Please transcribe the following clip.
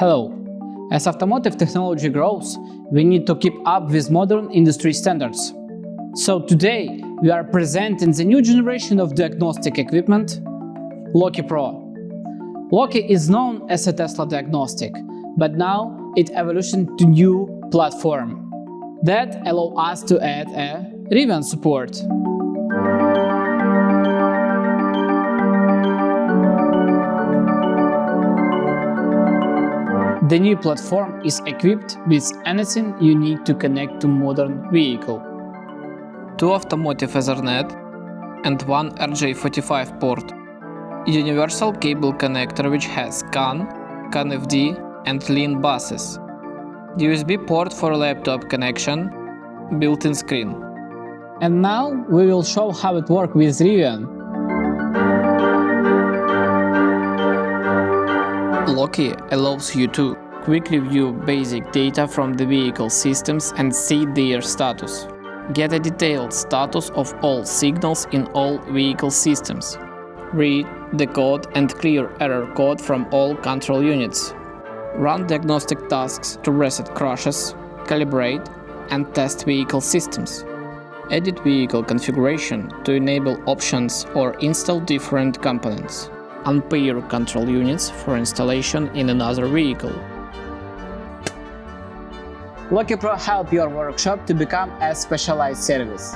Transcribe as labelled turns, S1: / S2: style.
S1: Hello! As automotive technology grows, we need to keep up with modern industry standards. So today we are presenting the new generation of diagnostic equipment, LOKI PRO. LOKI is known as a Tesla diagnostic, but now it evolutioned to new platform that allow us to add a Rivian support. The new platform is equipped with anything you need to connect to modern vehicle. 2 automotive Ethernet and 1 RJ45 port. Universal cable connector which has CAN, CAN-FD and LIN buses. USB port for laptop connection, built-in screen. And now we will show how it works with Rivian. LOKI allows you to quickly view basic data from the vehicle systems and see their status. Get a detailed status of all signals in all vehicle systems. Read, decode and clear error code from all control units. Run diagnostic tasks to reset crashes, calibrate and test vehicle systems. Edit vehicle configuration to enable options or install different components. Unpair control units for installation in another vehicle. LOKI PRO help your workshop to become a specialized service.